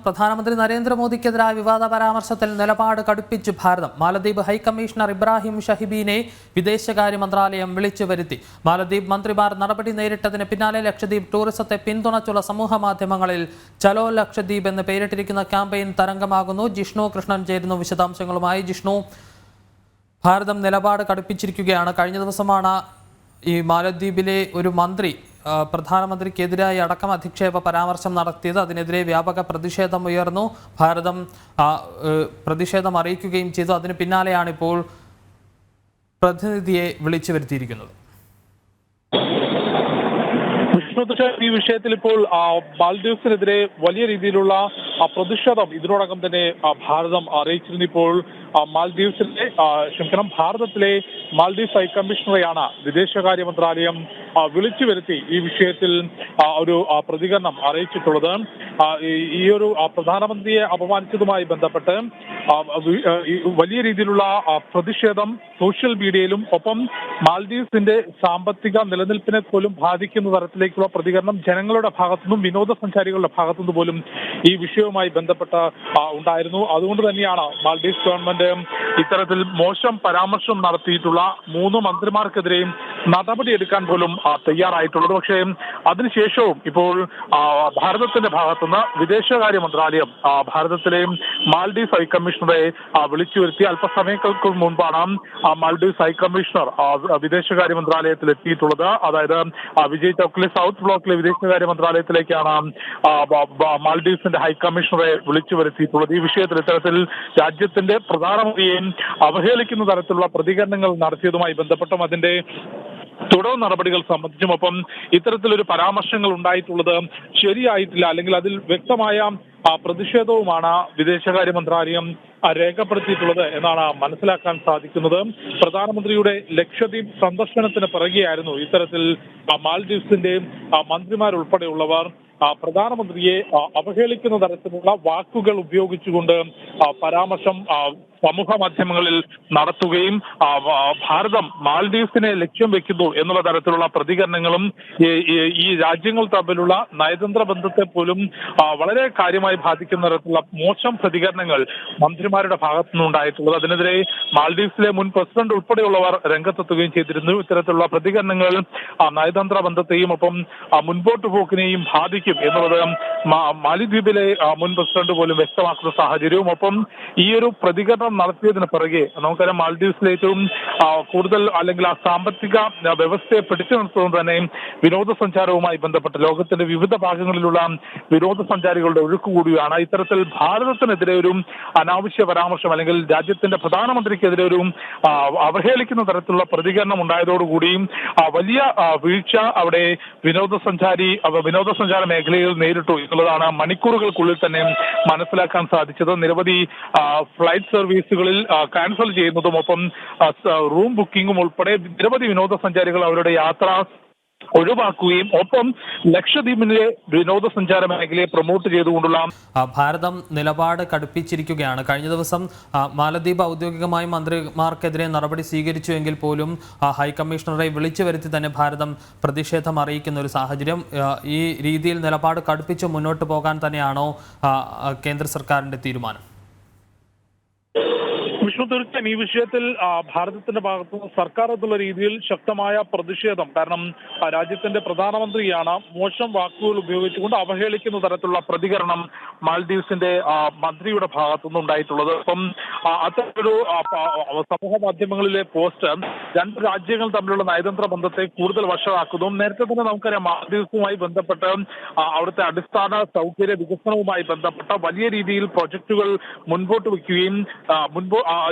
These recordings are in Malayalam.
പ്രധാനമന്ത്രി നരേന്ദ്രമോദിക്കെതിരായ വിവാദ പരാമർശത്തിൽ നിലപാട് കടുപ്പിച്ച് ഭാരതം. മാലദ്വീപ് ഹൈക്കമ്മീഷണർ ഇബ്രാഹിം ഷഹിബിനെ വിദേശകാര്യ മന്ത്രാലയം വിളിച്ചു വരുത്തി. മാലദ്വീപ് മന്ത്രിമാർ നടപടി നേരിട്ടതിന് പിന്നാലെ ലക്ഷദ്വീപ് ടൂറിസത്തെ പിന്തുണച്ചുള്ള സമൂഹ മാധ്യമങ്ങളിൽ ചലോ ലക്ഷദ്വീപ് എന്ന് പേരിട്ടിരിക്കുന്ന ക്യാമ്പയിൻ തരംഗമാകുന്നു. ജിഷ്ണു കൃഷ്ണൻ ചേരുന്നു വിശദാംശങ്ങളുമായി. ജിഷ്ണു, ഭാരതം നിലപാട് കടുപ്പിച്ചിരിക്കുകയാണ്. കഴിഞ്ഞ ദിവസമാണ് ഈ മാലദ്വീപിലെ ഒരു മന്ത്രി പ്രധാനമന്ത്രിക്കെതിരായി അടക്കം അധിക്ഷേപ പരാമർശം നടത്തിയത്. അതിനെതിരെ വ്യാപക പ്രതിഷേധം ഉയർന്നു. ഭാരതം പ്രതിഷേധം അറിയിക്കുകയും ചെയ്തു. അതിന് പിന്നാലെയാണ് ഇപ്പോൾ പ്രതിനിധിയെ വിളിച്ചു വരുത്തിയിരിക്കുന്നത്. ഈ വിഷയത്തിൽ ഇപ്പോൾ മാൽദീവ്സിനെതിരെ വലിയ രീതിയിലുള്ള പ്രതിഷേധം ഇതിനോടകം തന്നെ ഭാരതം അറിയിച്ചിരുന്നു. ഇപ്പോൾ ഭാരതത്തിലെ മാൽദീവ്സ് ഹൈക്കമ്മീഷണറെയാണ് വിദേശകാര്യ മന്ത്രാലയം വിളിച്ചു വരുത്തി ഈ വിഷയത്തിൽ ഒരു പ്രതികരണം അറിയിച്ചിട്ടുള്ളത്. ഈ ഒരു പ്രധാനമന്ത്രിയെ അപമാനിച്ചതുമായി ബന്ധപ്പെട്ട് വലിയ രീതിയിലുള്ള പ്രതിഷേധം സോഷ്യൽ മീഡിയയിലും ഒപ്പം മാൽദീവ്സിന്റെ സാമ്പത്തിക നിലനിൽപ്പിനെ പോലും ബാധിക്കുന്ന തരത്തിലേക്കുള്ള പ്രതികരണം ജനങ്ങളുടെ ഭാഗത്തുനിന്നും വിനോദസഞ്ചാരികളുടെ ഭാഗത്തുനിന്ന് പോലും ഈ വിഷയവുമായി ബന്ധപ്പെട്ട് ഉണ്ടായിരുന്നു. അതുകൊണ്ട് തന്നെയാണ് മാൽദീവ്സ് ഗവൺമെന്റ് ഇത്തരത്തിൽ മോശം പരാമർശം നടത്തിയിട്ടുള്ള 3 മന്ത്രിമാർക്കെതിരെയും നടപടിയെടുക്കാൻ പോലും തയ്യാറായിട്ടുള്ളത്. പക്ഷേ അതിനുശേഷവും ഇപ്പോൾ ഭാരതത്തിന്റെ ഭാഗത്തുനിന്ന് വിദേശകാര്യ മന്ത്രാലയം ഭാരതത്തിലെ മാൽഡീവ്സ് ഹൈക്കമ്മീഷണറെ വിളിച്ചു വരുത്തി. അല്പസമയങ്ങൾക്ക് മുൻപാണ് മാൽഡീവ്സ് ഹൈക്കമ്മീഷണർ വിദേശകാര്യ മന്ത്രാലയത്തിൽ എത്തിയിട്ടുള്ളത്. അതായത് വിജയ് ചൗക്കിലെ സൗത്ത് ബ്ലോക്കിലെ വിദേശകാര്യ മന്ത്രാലയത്തിലേക്കാണ് മാൽഡീവ്സിന്റെ ഹൈക്കമ്മീഷണറെ വിളിച്ചു വരുത്തിയിട്ടുള്ളത്. ഈ വിഷയത്തിൽ ഇത്തരത്തിൽ രാജ്യത്തിന്റെ പ്രധാനമന്ത്രിയെയും അവഹേളിക്കുന്ന തരത്തിലുള്ള പ്രതികരണങ്ങൾ നടത്തിയതുമായി ബന്ധപ്പെട്ടും അതിന്റെ തുടർ നടപടികൾ സംബന്ധിച്ചും ഒപ്പം ഇത്തരത്തിലൊരു പരാമർശങ്ങൾ ഉണ്ടായിട്ടുള്ളത് ശരിയായിട്ടില്ല, അല്ലെങ്കിൽ അതിൽ വ്യക്തമായ പ്രതിഷേധവുമാണ് വിദേശകാര്യ മന്ത്രാലയം രേഖപ്പെടുത്തിയിട്ടുള്ളത് എന്നാണ് മനസ്സിലാക്കാൻ സാധിക്കുന്നത്. പ്രധാനമന്ത്രിയുടെ ലക്ഷദ്വീപ് സന്ദർശനത്തിന് പിറകെയായിരുന്നു ഇത്തരത്തിൽ മാൽദീവ്സിന്റെ മന്ത്രിമാരുൾപ്പെടെയുള്ളവർ പ്രധാനമന്ത്രിയെ അവഹേളിക്കുന്ന തരത്തിലുള്ള വാക്കുകൾ ഉപയോഗിച്ചുകൊണ്ട് പരാമർശം സമൂഹ മാധ്യമങ്ങളിൽ നടത്തുകയും ഭാരതം മാൽഡീവ്സിനെ ലക്ഷ്യം വെക്കുന്നു എന്നുള്ള തരത്തിലുള്ള പ്രതികരണങ്ങളും ഈ രാജ്യങ്ങൾ തമ്മിലുള്ള നയതന്ത്ര ബന്ധത്തെ പോലും വളരെ കാര്യമായി ബാധിക്കുന്ന തരത്തിലുള്ള മോശം പ്രതികരണങ്ങൾ മന്ത്രിമാരുടെ ഭാഗത്തുനിന്നുണ്ടായിട്ടുള്ളത്. അതിനെതിരെ മാൽഡീവ്സിലെ മുൻ പ്രസിഡന്റ് ഉൾപ്പെടെയുള്ളവർ രംഗത്തെത്തുകയും ചെയ്തിരുന്നു. ഇത്തരത്തിലുള്ള പ്രതികരണങ്ങൾ നയതന്ത്ര ബന്ധത്തെയും ഒപ്പം മുൻപോട്ട് പോക്കിനെയും ബാധിക്കും എന്നുള്ളത് മാലിദ്വീപിലെ മുൻ പ്രസിഡന്റ് പോലും വ്യക്തമാക്കുന്ന സാഹചര്യവും ഒപ്പം ഈ ഒരു പ്രതികരണം നടത്തിയതിന് പിറകെ നമുക്കറിയാം മാൽഡീവ്സിലെ ഏറ്റവും കൂടുതൽ അല്ലെങ്കിൽ ആ സാമ്പത്തിക വ്യവസ്ഥയെ പിടിച്ചു നിർത്തുന്നത് തന്നെ വിനോദസഞ്ചാരവുമായി ബന്ധപ്പെട്ട് ലോകത്തിന്റെ വിവിധ ഭാഗങ്ങളിലുള്ള വിനോദസഞ്ചാരികളുടെ ഒഴുക്ക് കൂടിയാണ്. ഇത്തരത്തിൽ ഭാരതത്തിനെതിരെ ഒരു അനാവശ്യ പരാമർശം അല്ലെങ്കിൽ രാജ്യത്തിന്റെ പ്രധാനമന്ത്രിക്കെതിരെ ഒരു അവഹേളിക്കുന്ന തരത്തിലുള്ള പ്രതികരണം ഉണ്ടായതോടുകൂടി വലിയ വീഴ്ച അവിടെ വിനോദസഞ്ചാര മേഖലയിൽ നേരിട്ടു എന്നുള്ളതാണ് മണിക്കൂറുകൾക്കുള്ളിൽ തന്നെ മനസ്സിലാക്കാൻ സാധിച്ചത്. നിരവധി ഫ്ലൈറ്റ് സർവീസുകളിൽ ക്യാൻസൽ ചെയ്യുന്നതും ഒപ്പം റൂം ബുക്കിംഗും ഉൾപ്പെടെ നിരവധി വിനോദസഞ്ചാരികൾ അവരുടെ യാത്ര ഒഴിവാക്കുകയും ഒപ്പം ലക്ഷദ്വീപിലെ വിനോദസഞ്ചാര മേഖലയെ പ്രൊമോട്ട് ചെയ്തുകൊണ്ടുള്ള ഭാരതം നിലപാട് കടുപ്പിച്ചിരിക്കുകയാണ്. കഴിഞ്ഞ ദിവസം മാലദ്വീപ് ഔദ്യോഗികമായി മന്ത്രിമാർക്കെതിരെ നടപടി സ്വീകരിച്ചുവെങ്കിൽ പോലും ഹൈക്കമ്മീഷണറെ വിളിച്ചു വരുത്തി തന്നെ ഭാരതം പ്രതിഷേധം അറിയിക്കുന്ന ഒരു സാഹചര്യം. ഈ രീതിയിൽ നിലപാട് കടുപ്പിച്ച് മുന്നോട്ട് പോകാൻ തന്നെയാണോ കേന്ദ്ര സർക്കാരിന്റെ തീരുമാനം? വിഷ്ണു, തീർച്ചയായും ഈ വിഷയത്തിൽ ഭാരതത്തിന്റെ ഭാഗത്തുനിന്ന് സർക്കാർ എന്നുള്ള രീതിയിൽ ശക്തമായ പ്രതിഷേധം. കാരണം രാജ്യത്തിന്റെ പ്രധാനമന്ത്രിയാണ് മോശം വാക്കുകൾ ഉപയോഗിച്ചുകൊണ്ട് അവഹേളിക്കുന്ന തരത്തിലുള്ള പ്രതികരണം മാൽദീവ്സിന്റെ മന്ത്രിയുടെ ഭാഗത്തുനിന്ന് ഉണ്ടായിട്ടുള്ളത്. അപ്പം അത്തരമൊരു സമൂഹ മാധ്യമങ്ങളിലെ പോസ്റ്റ് രണ്ട് രാജ്യങ്ങൾ തമ്മിലുള്ള നയതന്ത്ര ബന്ധത്തെ കൂടുതൽ വഷളാക്കുന്നു. നേരത്തെ തന്നെ നമുക്കറിയാം മാൽദീവ്സുമായി ബന്ധപ്പെട്ട് അവിടുത്തെ അടിസ്ഥാന സൗകര്യ വികസനവുമായി ബന്ധപ്പെട്ട വലിയ രീതിയിൽ പ്രൊജക്ടുകൾ മുൻപോട്ട് വയ്ക്കുകയും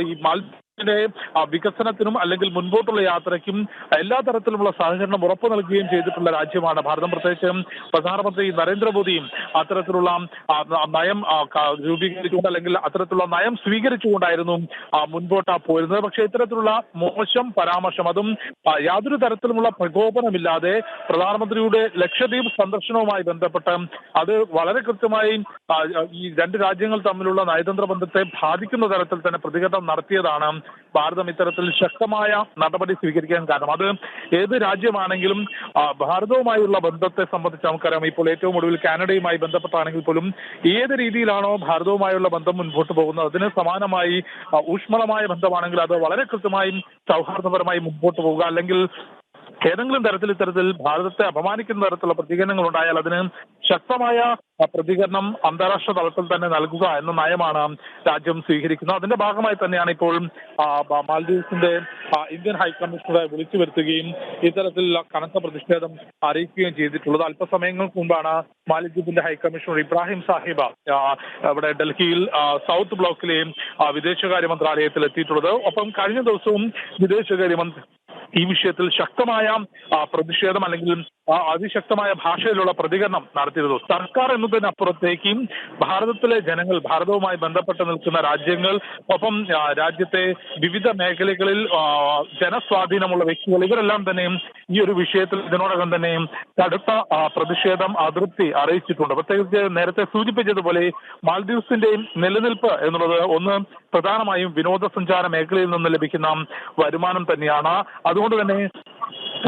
ഈ മാൽദീവ്സിന്റെ വികസനത്തിനും അല്ലെങ്കിൽ മുൻപോട്ടുള്ള യാത്രയ്ക്കും എല്ലാ തരത്തിലുമുള്ള സഹകരണം ഉറപ്പു നൽകുകയും ചെയ്തിട്ടുള്ള രാജ്യമാണ് ഭാരതം. പ്രത്യേകിച്ച് പ്രധാനമന്ത്രി നരേന്ദ്രമോദിയും അത്തരത്തിലുള്ള നയം രൂപീകരിച്ചുകൊണ്ട് അല്ലെങ്കിൽ അത്തരത്തിലുള്ള നയം സ്വീകരിച്ചുകൊണ്ടായിരുന്നു മുൻപോട്ട് പോയിരുന്നത്. പക്ഷേ ഇത്തരത്തിലുള്ള മോശം പരാമർശം, അതും യാതൊരു തരത്തിലുമുള്ള പ്രകോപനമില്ലാതെ പ്രധാനമന്ത്രിയുടെ ലക്ഷദ്വീപ് സന്ദർശനവുമായി ബന്ധപ്പെട്ട് അത് വളരെ കൃത്യമായി ഈ രണ്ട് രാജ്യങ്ങൾ തമ്മിലുള്ള നയതന്ത്ര ബന്ധത്തെ ബാധിക്കുന്ന തരത്തിൽ തന്നെ പ്രതികരണം നടത്തിയതാണ് ഭാരതം ഇത്തരത്തിൽ ശക്തമായ നടപടി സ്വീകരിക്കാൻ കാരണം. അത് ഏത് രാജ്യമാണെങ്കിലും ഭാരതവുമായുള്ള ബന്ധത്തെ സംബന്ധിച്ച് നമുക്കറിയാം. ഇപ്പോൾ ഏറ്റവും ഒടുവിൽ കാനഡയുമായി ബന്ധപ്പെട്ടാണെങ്കിൽ പോലും ഏത് രീതിയിലാണോ ഭാരതവുമായുള്ള ബന്ധം മുൻപോട്ട് പോകുന്നത് അതിന് സമാനമായി ഊഷ്മളമായ ബന്ധമാണെങ്കിൽ അത് വളരെ കൃത്യമായും സൗഹാർദ്ദപരമായി മുൻപോട്ട് പോവുക, അല്ലെങ്കിൽ ഏതെങ്കിലും തരത്തിൽ ഇത്തരത്തിൽ ഭാരതത്തെ അപമാനിക്കുന്ന തരത്തിലുള്ള പ്രതികരണങ്ങൾ ഉണ്ടായാൽ അതിന് ശക്തമായ പ്രതികരണം അന്താരാഷ്ട്ര തലത്തിൽ തന്നെ നൽകുക എന്ന നയമാണ് രാജ്യം സ്വീകരിക്കുന്നത്. അതിന്റെ ഭാഗമായി തന്നെയാണ് ഇപ്പോൾ മാൽദീവ്സിന്റെ ഇന്ത്യൻ ഹൈക്കമ്മീഷണറെ വിളിച്ചു വരുത്തുകയും ഇത്തരത്തിൽ കനത്ത പ്രതിഷേധം അറിയിക്കുകയും ചെയ്തിട്ടുള്ളത്. അല്പസമയങ്ങൾക്ക് മുമ്പാണ് മാലദ്വീപിന്റെ ഹൈക്കമ്മീഷണർ ഇബ്രാഹിം സാഹിബ് ഇവിടെ ഡൽഹിയിൽ സൗത്ത് ബ്ലോക്കിലെയും വിദേശകാര്യ മന്ത്രാലയത്തിൽ എത്തിയിട്ടുള്ളത്. ഒപ്പം കഴിഞ്ഞ ദിവസവും വിദേശകാര്യമന്ത്രി ഈ വിഷയത്തിൽ ശക്തമായ പ്രതിഷേധം അല്ലെങ്കിൽ അതിശക്തമായ ഭാഷയിലുള്ള പ്രതികരണം നടത്തിയിരുന്നു. സർക്കാർ എന്നതിനപ്പുറത്തേക്കും ഭാരതത്തിലെ ജനങ്ങൾ, ഭാരതവുമായി ബന്ധപ്പെട്ട് നിൽക്കുന്ന രാജ്യങ്ങൾ, ഒപ്പം രാജ്യത്തെ വിവിധ മേഖലകളിൽ ജനസ്വാധീനമുള്ള വ്യക്തികൾ, ഇവരെല്ലാം തന്നെയും ഈ ഒരു വിഷയത്തിൽ ഇതിനോടകം തന്നെയും കടുത്ത പ്രതിഷേധം, അതൃപ്തി അറിയിച്ചിട്ടുണ്ട്. പ്രത്യേകിച്ച് നേരത്തെ സൂചിപ്പിച്ചതുപോലെ മാൽദീവ്സിന്റെയും നിലനിൽപ്പ് എന്നുള്ളത് ഒന്ന് പ്രധാനമായും വിനോദസഞ്ചാര മേഖലയിൽ നിന്ന് ലഭിക്കുന്ന വരുമാനം തന്നെയാണ്. അതുകൊണ്ട് തന്നെ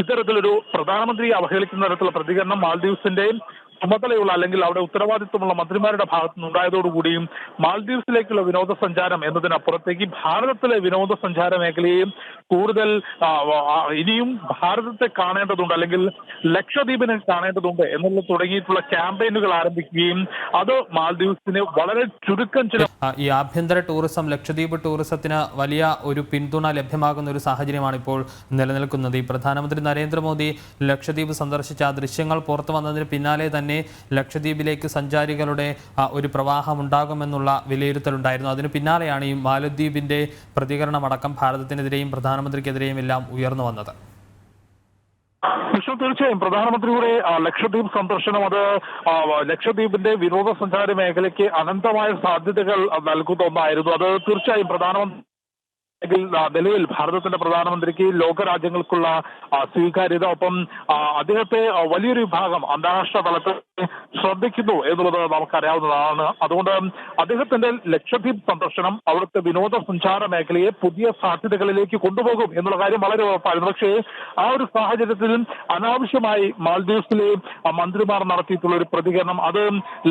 ഇത്തരത്തിലൊരു പ്രധാനമന്ത്രിയെ അവഹേളിക്കുന്ന തരത്തിലുള്ള പ്രതികരണം മാൽദീവ്സിന്റെയും ചുമതലയുള്ള അല്ലെങ്കിൽ അവിടെ ഉത്തരവാദിത്വമുള്ള മന്ത്രിമാരുടെ ഭാഗത്തു നിന്നുണ്ടായതോടുകൂടിയും മാൽദീവ്സിലേക്കുള്ള വിനോദസഞ്ചാരം എന്നതിനപ്പുറത്തേക്ക് ഭാരതത്തിലെ വിനോദസഞ്ചാര മേഖലയെയും കൂടുതൽ ഇനിയും ഭാരതത്തെ കാണേണ്ടതുണ്ട്, അല്ലെങ്കിൽ ലക്ഷദ്വീപിനെ കാണേണ്ടതുണ്ട് എന്നുള്ള തുടങ്ങിയിട്ടുള്ള ക്യാമ്പയിനുകൾ ആരംഭിക്കുകയും അത് മാൽദീവ്സിന് വളരെ ചുരുക്കം ചില ഈ ആഭ്യന്തര ടൂറിസം, ലക്ഷദ്വീപ് ടൂറിസത്തിന് വലിയ ഒരു പിന്തുണ ലഭ്യമാകുന്ന ഒരു സാഹചര്യമാണ് ഇപ്പോൾ നിലനിൽക്കുന്നത്. ഈ പ്രധാനമന്ത്രി നരേന്ദ്രമോദി ലക്ഷദ്വീപ് സന്ദർശിച്ച ആ ദൃശ്യങ്ങൾ പുറത്തു വന്നതിന് പിന്നാലെ തന്നെ ലക്ഷദ്വീപിലേക്ക് സഞ്ചാരികളുടെ ഒരു പ്രവാഹം ഉണ്ടാകുമെന്നുള്ള വിലയിരുത്തലുണ്ടായിരുന്നു. അതിന് പിന്നാലെയാണ് ഈ മാലദ്വീപിന്റെ പ്രതികരണമടക്കം ഭാരതത്തിനെതിരെയും പ്രധാനമന്ത്രിക്കെതിരെയും എല്ലാം ഉയർന്നു വന്നത്. തീർച്ചയായും പ്രധാനമന്ത്രിയുടെ ലക്ഷദ്വീപ് സന്ദർശനം അത് ലക്ഷദ്വീപിന്റെ വിനോദസഞ്ചാര മേഖലയ്ക്ക് അനന്തമായ സാധ്യതകൾ നൽകുന്ന ഒന്നായിരുന്നു. അത് തീർച്ചയായും പ്രധാനമന്ത്രി നിലവിൽ ഭാരതത്തിന്റെ പ്രധാനമന്ത്രിക്ക് ലോകരാജ്യങ്ങൾക്കുള്ള സ്വീകാര്യത, ഒപ്പം അദ്ദേഹത്തെ വലിയൊരു വിഭാഗം അന്താരാഷ്ട്ര തലത്തിൽ ശ്രദ്ധിക്കുന്നു എന്നുള്ളത് നമുക്കറിയാവുന്നതാണ്. അതുകൊണ്ട് അദ്ദേഹത്തിന്റെ ലക്ഷദ്വീപ് സന്ദർശനം അവിടുത്തെ വിനോദസഞ്ചാര മേഖലയെ പുതിയ സാധ്യതകളിലേക്ക് കൊണ്ടുപോകും എന്നുള്ള കാര്യം വളരെ ഉറപ്പായിരുന്നു. പക്ഷേ ആ ഒരു സാഹചര്യത്തിൽ അനാവശ്യമായി മാൽദീവ്സിലെ മന്ത്രിമാർ നടത്തിയിട്ടുള്ള ഒരു പ്രതികരണം അത്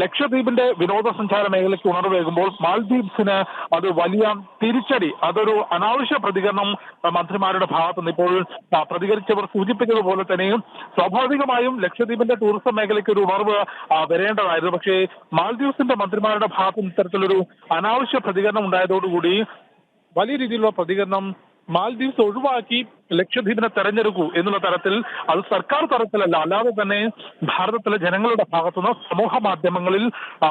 ലക്ഷദ്വീപിന്റെ വിനോദസഞ്ചാര മേഖലയ്ക്ക് ഉണർവേകുമ്പോൾ മാൽദീവ്സിന് അത് വലിയ തിരിച്ചടി, അതൊരു അനാവശ്യ പ്രതികരണം മന്ത്രിമാരുടെ ഭാഗത്തുനിന്ന് ഇപ്പോൾ പ്രതികരിച്ചവർ സൂചിപ്പിച്ചതുപോലെ തന്നെ സ്വാഭാവികമായും ലക്ഷദ്വീപിന്റെ ടൂറിസം മേഖലയ്ക്ക് ഒരു ഉണർവ് വരേണ്ടതായിരുന്നു. പക്ഷേ മാൽദീവ്സിന്റെ മന്ത്രിമാരുടെ ഭാഗത്തുനിന്ന് ഇത്തരത്തിലൊരു അനാവശ്യ പ്രതികരണം ഉണ്ടായതോടുകൂടി വലിയ രീതിയിലുള്ള പ്രതികരണം മാൽദീവ്സ് ഒഴിവാക്കി ലക്ഷദ്വീപിനെ തെരഞ്ഞെടുക്കൂ എന്നുള്ള തരത്തിൽ, അത് സർക്കാർ തലത്തിലല്ല, അല്ലാതെ തന്നെ ഭാരതത്തിലെ ജനങ്ങളുടെ ഭാഗത്തുനിന്ന് സമൂഹ മാധ്യമങ്ങളിൽ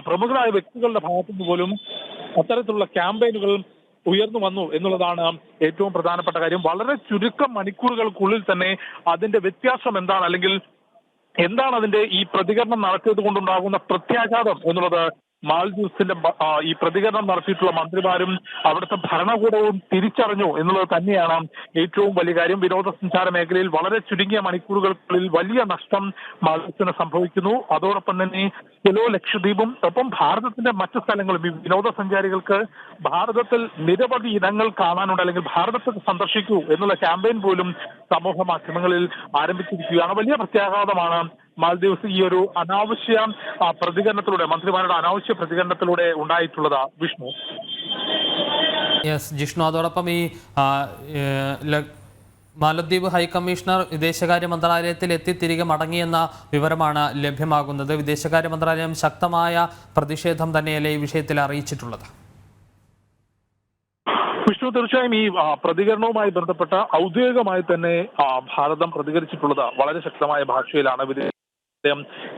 പ്രമുഖരായ വ്യക്തികളുടെ ഭാഗത്തുനിന്ന് പോലും അത്തരത്തിലുള്ള ക്യാമ്പയിനുകൾ ഉയർന്നു വന്നു എന്നുള്ളതാണ് ഏറ്റവും പ്രധാനപ്പെട്ട കാര്യം. വളരെ ചുരുക്കം മണിക്കൂറുകൾക്കുള്ളിൽ തന്നെ അതിന്റെ വ്യത്യാസം എന്താണ്, അല്ലെങ്കിൽ എന്താണ് അതിന്റെ ഈ പ്രതികരണം നടത്തിയത് കൊണ്ടുണ്ടാകുന്ന പ്രത്യാഘാതം എന്നുള്ളത് മാൽദീവ്സിന്റെ ഈ പ്രതികരണം നടത്തിയിട്ടുള്ള മന്ത്രിമാരും അവിടുത്തെ ഭരണകൂടവും തിരിച്ചറിഞ്ഞു എന്നുള്ളത് തന്നെയാണ് ഏറ്റവും വലിയ കാര്യം. വിനോദസഞ്ചാര മേഖലയിൽ വളരെ ചുരുങ്ങിയ മണിക്കൂറുകൾക്കുള്ളിൽ വലിയ നഷ്ടം മാൽദീവ്സിന് സംഭവിക്കുന്നു. അതോടൊപ്പം തന്നെ കിലോ ലക്ഷദ്വീപും ഒപ്പം ഭാരതത്തിന്റെ മറ്റു സ്ഥലങ്ങളും ഈ വിനോദസഞ്ചാരികൾക്ക് ഭാരതത്തിൽ നിരവധി ഇനങ്ങൾ കാണാനുണ്ട്, അല്ലെങ്കിൽ ഭാരതത്തെ സന്ദർശിക്കൂ എന്നുള്ള ക്യാമ്പയിൻ പോലും സമൂഹ മാധ്യമങ്ങളിൽ ആരംഭിച്ചിരിക്കുകയാണ്. വലിയ പ്രത്യാഘാതമാണ് മാൽദീവ്സ് ഈ ഒരു അനാവശ്യ പ്രതികരണത്തിലൂടെ, മന്ത്രിമാരുടെ അനാവശ്യ പ്രതികരണത്തിലൂടെ ഉണ്ടായിട്ടുള്ളത്. വിഷ്ണു. ജിഷ്ണു, അതോടൊപ്പം ഈ മാലദ്വീപ് ഹൈക്കമ്മീഷണർ വിദേശകാര്യ മന്ത്രാലയത്തിൽ എത്തി തിരികെ മടങ്ങിയെന്ന വിവരമാണ് ലഭ്യമാകുന്നത്. വിദേശകാര്യ മന്ത്രാലയം ശക്തമായ പ്രതിഷേധം തന്നെയല്ലേ ഈ വിഷയത്തിൽ അറിയിച്ചിട്ടുള്ളത്? വിഷ്ണു, തീർച്ചയായും ഈ പ്രതികരണവുമായി ബന്ധപ്പെട്ട ഔദ്യോഗികമായി തന്നെ ഭാരതം പ്രതികരിച്ചിട്ടുള്ളത് വളരെ ശക്തമായ ഭാഷയിലാണ്.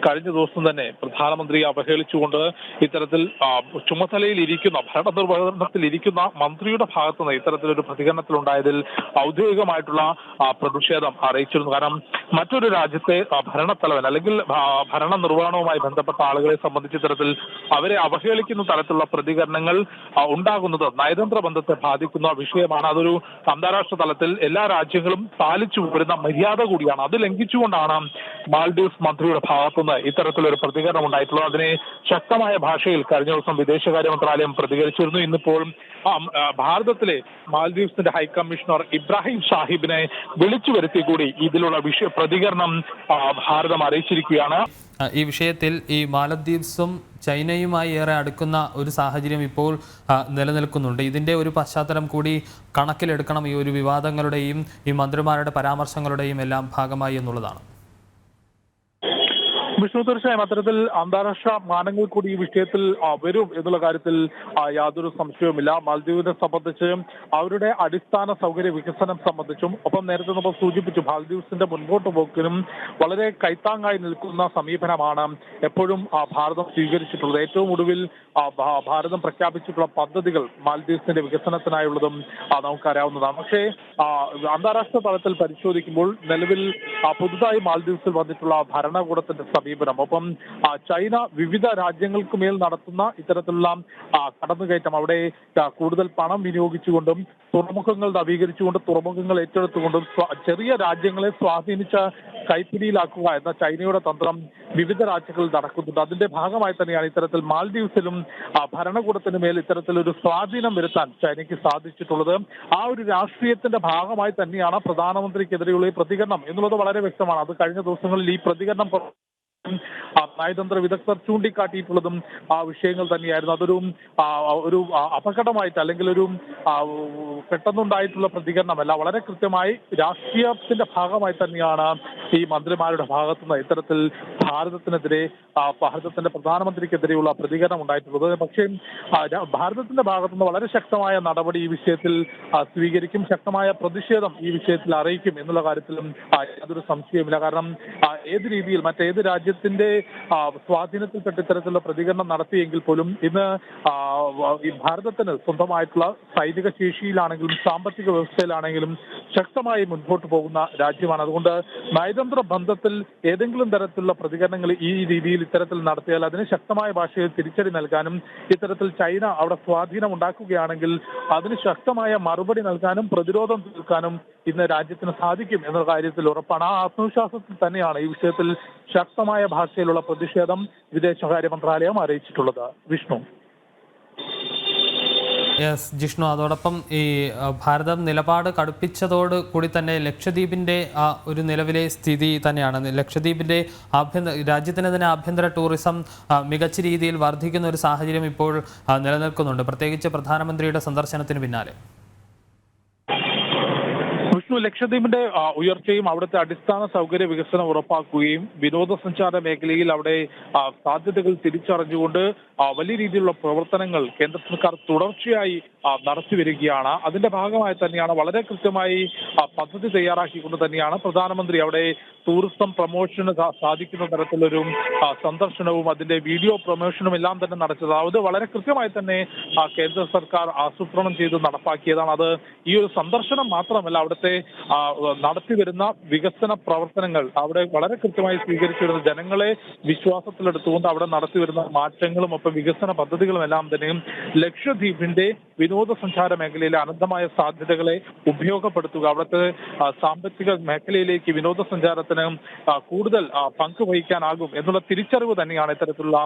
കഴിഞ്ഞ ദിവസം തന്നെ പ്രധാനമന്ത്രിയെ അവഹേളിച്ചുകൊണ്ട് ഇത്തരത്തിൽ ചുമതലയിൽ ഇരിക്കുന്ന, ഭരണനിർവഹണത്തിൽ ഇരിക്കുന്ന മന്ത്രിയുടെ ഭാഗത്തുനിന്ന് ഇത്തരത്തിലൊരു പ്രതികരണത്തിലുണ്ടായതിൽ ഔദ്യോഗികമായിട്ടുള്ള പ്രതിഷേധം അറിയിച്ചിരുന്നു. കാരണം മറ്റൊരു രാജ്യത്തെ ഭരണത്തലവൻ അല്ലെങ്കിൽ ഭരണ നിർവഹണവുമായി ബന്ധപ്പെട്ട ആളുകളെ സംബന്ധിച്ച് ഇത്തരത്തിൽ അവരെ അവഹേളിക്കുന്ന തരത്തിലുള്ള പ്രതികരണങ്ങൾ ഉണ്ടാകുന്നത് നയതന്ത്ര ബന്ധത്തെ ബാധിക്കുന്ന വിഷയമാണ്. അതൊരു അന്താരാഷ്ട്ര തലത്തിൽ എല്ലാ രാജ്യങ്ങളും പാലിച്ചു വരുന്ന മര്യാദ കൂടിയാണ്. അത് ലംഘിച്ചുകൊണ്ടാണ് മാൽഡീവ്സ് മന്ത്രി പ്രധാനമന്ത്രിയുടെ ഭാഗത്തുനിന്ന് ഇത്തരത്തിലൊരു പ്രതികരണം ഉണ്ടായിട്ടുള്ളത്. അതിനെ ശക്തമായ ഭാഷയിൽ കഴിഞ്ഞ ദിവസം വിദേശകാര്യ മന്ത്രാലയം പ്രതികരിച്ചിരുന്നു. ഇന്നിപ്പോൾ ഭാരതത്തിലെ മാൽദീവ്സിന്റെ ഹൈക്കമ്മീഷണർ ഇബ്രാഹിം ഷാഹിബിനെ വിളിച്ചു വരുത്തി കൂടി ഇതിലുള്ള പ്രതികരണം ഭാരതം അറിയിച്ചിരിക്കുകയാണ്. ഈ വിഷയത്തിൽ ഈ മാലദ്വീപ്സും ചൈനയുമായി ഏറെ അടുക്കുന്ന ഒരു സാഹചര്യം ഇപ്പോൾ നിലനിൽക്കുന്നുണ്ട്. ഇതിൻ്റെ ഒരു പശ്ചാത്തലം കൂടി കണക്കിലെടുക്കണം ഈ ഒരു വിവാദങ്ങളുടെയും ഈ മന്ത്രിമാരുടെ പരാമർശങ്ങളുടെയും എല്ലാം ഭാഗമായി എന്നുള്ളതാണ്. വിഷ്ണു, തീർച്ചയായും അത്തരത്തിൽ അന്താരാഷ്ട്ര മാനങ്ങൾ കൂടി ഈ വിഷയത്തിൽ വരും എന്നുള്ള കാര്യത്തിൽ യാതൊരു സംശയവുമില്ല. മാലദ്വീപിനെ സംബന്ധിച്ച് അവരുടെ അടിസ്ഥാന സൗകര്യ വികസനം സംബന്ധിച്ചും ഒപ്പം നേരത്തെ നമ്മൾ സൂചിപ്പിച്ചു മാലദ്വീപ്സിന്റെ മുൻപോട്ട് പോക്കിനും വളരെ കൈത്താങ്ങായി നിൽക്കുന്ന സമീപനമാണ് എപ്പോഴും ഭാരതം സ്വീകരിച്ചിട്ടുള്ളത്. ഏറ്റവും ഒടുവിൽ ഭാരതം പ്രഖ്യാപിച്ചിട്ടുള്ള പദ്ധതികൾ മാലദ്വീപ്സിന്റെ വികസനത്തിനായുള്ളതും നമുക്കറിയാവുന്നതാണ്. പക്ഷേ അന്താരാഷ്ട്ര തലത്തിൽ പരിശോധിക്കുമ്പോൾ നിലവിൽ പുതുതായി മാലദ്വീപ്സിൽ വന്നിട്ടുള്ള ഭരണകൂടത്തിന്റെ സമീപനം ഒപ്പം ചൈന വിവിധ രാജ്യങ്ങൾക്ക് മേൽ നടത്തുന്ന ഇത്തരത്തിലുള്ള കടന്നുകയറ്റം അവിടെ കൂടുതൽ പണം വിനിയോഗിച്ചുകൊണ്ടും തുറമുഖങ്ങൾ നവീകരിച്ചുകൊണ്ടും തുറമുഖങ്ങൾ ഏറ്റെടുത്തുകൊണ്ടും ചെറിയ രാജ്യങ്ങളെ സ്വാധീനിച്ച കൈപ്പിടിയിലാക്കുക എന്ന ചൈനയുടെ തന്ത്രം വിവിധ രാജ്യങ്ങളിൽ നടക്കുന്നുണ്ട്. അതിന്റെ ഭാഗമായി തന്നെയാണ് ഇത്തരത്തിൽ മാലദ്വീപ്സിലും ഭരണകൂടത്തിന് മേൽ ഇത്തരത്തിലൊരു സ്വാധീനം വരുത്താൻ ചൈനയ്ക്ക് സാധിച്ചിട്ടുള്ളത്. ആ ഒരു രാഷ്ട്രീയത്തിന്റെ ഭാഗമായി തന്നെയാണ് പ്രധാനമന്ത്രിക്കെതിരെയുള്ള ഈ പ്രതികരണം എന്നുള്ളത് വളരെ വ്യക്തമാണ്. അത് കഴിഞ്ഞ ദിവസങ്ങളിൽ ഈ പ്രതികരണം നയതന്ത്ര വിദഗ്ധർ ചൂണ്ടിക്കാട്ടിയിട്ടുള്ളതും ആ വിഷയങ്ങൾ തന്നെയായിരുന്നു. അതൊരു ഒരു അപകടമായിട്ട് അല്ലെങ്കിൽ ഒരു പെട്ടെന്നുണ്ടായിട്ടുള്ള പ്രതികരണമല്ല, വളരെ കൃത്യമായി രാഷ്ട്രീയത്തിന്റെ ഭാഗമായി തന്നെയാണ് ഈ മന്ത്രിമാരുടെ ഭാഗത്തുനിന്ന് ഇത്തരത്തിൽ ഭാരതത്തിനെതിരെ ഭാരതത്തിന്റെ പ്രധാനമന്ത്രിക്കെതിരെയുള്ള പ്രതികരണം ഉണ്ടായിട്ടുള്ളത്. പക്ഷേ ഭാരതത്തിന്റെ ഭാഗത്തുനിന്ന് വളരെ ശക്തമായ നടപടി ഈ വിഷയത്തിൽ സ്വീകരിക്കും, ശക്തമായ പ്രതിഷേധം ഈ വിഷയത്തിൽ അറിയിക്കും എന്നുള്ള കാര്യത്തിലും യാതൊരു സംശയവുമില്ല. കാരണം ഏത് രീതിയിൽ മറ്റേത് രാജ്യത്തിന്റെ സ്വാധീനത്തിൽപ്പെട്ട് ഇത്തരത്തിലുള്ള പ്രതികരണം നടത്തിയെങ്കിൽ പോലും ഇന്ന് ഈ ഭാരതത്തിന് സ്വന്തമായിട്ടുള്ള സൈനിക ശേഷിയിലാണെങ്കിലും സാമ്പത്തിക വ്യവസ്ഥയിലാണെങ്കിലും ശക്തമായി മുൻപോട്ട് പോകുന്ന രാജ്യമാണ്. അതുകൊണ്ട് നയതന്ത്ര ബന്ധത്തിൽ ഏതെങ്കിലും തരത്തിലുള്ള പ്രതികരണങ്ങൾ ഈ രീതിയിൽ ഇത്തരത്തിൽ നടത്തിയാൽ അതിന് ശക്തമായ ഭാഷയിൽ തിരിച്ചടി നൽകാനും ഇത്തരത്തിൽ ചൈന അവിടെ സ്വാധീനം ഉണ്ടാക്കുകയാണെങ്കിൽ അതിന് ശക്തമായ മറുപടി നൽകാനും പ്രതിരോധം തീർക്കാനും ഇന്ന് രാജ്യത്തിന് സാധിക്കും എന്ന കാര്യത്തിൽ ഉറപ്പാണ്. ആ ആത്മവിശ്വാസത്തിൽ തന്നെയാണ് ഈ വിഷയത്തിൽ ശക്തമായ ഭാഷയിലുള്ള പ്രതിഷേധം വിദേശകാര്യ മന്ത്രാലയം അറിയിച്ചിട്ടുള്ളത്. വിഷ്ണു. യെസ് ജിഷ്ണു, അതോടൊപ്പം ഈ ഭാരതം നിലപാട് കടുപ്പിച്ചതോട് കൂടി തന്നെ ലക്ഷദ്വീപിൻ്റെ ഒരു നിലവിലെ സ്ഥിതി തന്നെയാണ്. ലക്ഷദ്വീപിൻ്റെ രാജ്യത്തിന് തന്നെ ആഭ്യന്തര ടൂറിസം മികച്ച രീതിയിൽ വർദ്ധിക്കുന്ന ഒരു സാഹചര്യം ഇപ്പോൾ നിലനിൽക്കുന്നുണ്ട്, പ്രത്യേകിച്ച് പ്രധാനമന്ത്രിയുടെ സന്ദർശനത്തിന് പിന്നാലെ. ലക്ഷദ്വീപിന്റെ ഉയർച്ചയും അവിടുത്തെ അടിസ്ഥാന സൗകര്യ വികസനം ഉറപ്പാക്കുകയും വിനോദസഞ്ചാര മേഖലയിൽ അവിടെ സാധ്യതകൾ തിരിച്ചറിഞ്ഞുകൊണ്ട് വലിയ രീതിയിലുള്ള പ്രവർത്തനങ്ങൾ കേന്ദ്ര സർക്കാർ തുടർച്ചയായി നടത്തി വരികയാണ്. അതിന്റെ ഭാഗമായി തന്നെയാണ് വളരെ കൃത്യമായി പദ്ധതി തയ്യാറാക്കിക്കൊണ്ട് തന്നെയാണ് പ്രധാനമന്ത്രി അവിടെ ടൂറിസം പ്രൊമോഷന് സാധിക്കുന്ന തരത്തിലൊരു സന്ദർശനവും അതിന്റെ വീഡിയോ പ്രൊമോഷനും എല്ലാം തന്നെ നടത്തിയത്. അത് വളരെ കൃത്യമായി തന്നെ കേന്ദ്ര സർക്കാർ ആസൂത്രണം ചെയ്ത് നടപ്പാക്കിയതാണ്. അത് ഈ ഒരു സന്ദർശനം മാത്രമല്ല, അവിടുത്തെ നടത്തിവരുന്ന വികസന പ്രവർത്തനങ്ങൾ അവിടെ വളരെ കൃത്യമായി സ്വീകരിച്ചിരുന്ന ജനങ്ങളെ വിശ്വാസത്തിലെടുത്തുകൊണ്ട് അവിടെ നടത്തിവരുന്ന മാറ്റങ്ങളും ഒപ്പം വികസന പദ്ധതികളും എല്ലാം തന്നെയും ലക്ഷദ്വീപിന്റെ വിനോദസഞ്ചാര മേഖലയിലെ അനന്തമായ സാധ്യതകളെ ഉപയോഗപ്പെടുത്തുക, അവിടുത്തെ സാമ്പത്തിക മേഖലയിലേക്ക് വിനോദസഞ്ചാരത്തിന് കൂടുതൽ പങ്കുവഹിക്കാനാകും എന്നുള്ള തിരിച്ചറിവ് തന്നെയാണ് ഇത്തരത്തിലുള്ള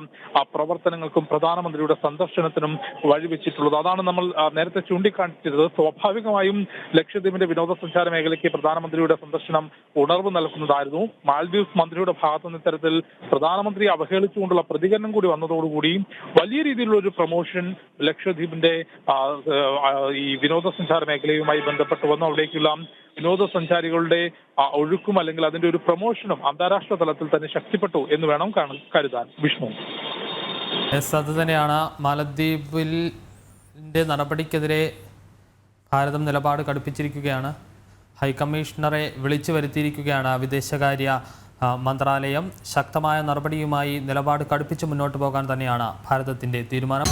പ്രവർത്തനങ്ങൾക്കും പ്രധാനമന്ത്രിയുടെ സന്ദർശനത്തിനും വഴിവെച്ചിട്ടുള്ളത്. അതാണ് നമ്മൾ നേരത്തെ ചൂണ്ടിക്കാണിച്ചത്. സ്വാഭാവികമായും ലക്ഷദ്വീപിന്റെ വിനോദസഞ്ചാര മേഖലയ്ക്ക് പ്രധാനമന്ത്രിയുടെ സന്ദർശനം ഉണർവ് നൽകുന്നതായിരുന്നു. മാൽദീവ്സ് മന്ത്രിയുടെ ഭാഗത്തുനിന്ന് ഇത്തരത്തിൽ പ്രധാനമന്ത്രിയെ അവഹേളിച്ചുകൊണ്ടുള്ള പ്രതികരണം കൂടി വന്നതോടുകൂടി വലിയ രീതിയിലുള്ള ഒരു പ്രൊമോഷൻ ലക്ഷദ്വീപിന്റെ ഈ വിനോദസഞ്ചാര മേഖലയുമായി ബന്ധപ്പെട്ട് വന്നു. അവിടേക്കുള്ള വിനോദസഞ്ചാരികളുടെ ഒഴുക്കും അല്ലെങ്കിൽ അതിന്റെ ഒരു പ്രൊമോഷനും അന്താരാഷ്ട്ര തലത്തിൽ തന്നെ ശക്തിപ്പെട്ടു എന്ന് വേണം കരുതാൻ. വിഷ്ണു. അത് തന്നെയാണ്. മാലദ്വീപിന്റെ നടപടിക്കെതിരെ ഭാരതം നിലപാട് കടുപ്പിച്ചിരിക്കുകയാണ്. ഹൈക്കമ്മീഷണറെ വിളിച്ചു വരുത്തിയിരിക്കുകയാണ് വിദേശകാര്യ മന്ത്രാലയം. ശക്തമായ നടപടിയുമായി നിലപാട് കടുപ്പിച്ച് മുന്നോട്ട് പോകാൻ തന്നെയാണ് ഭാരതത്തിൻ്റെ തീരുമാനം.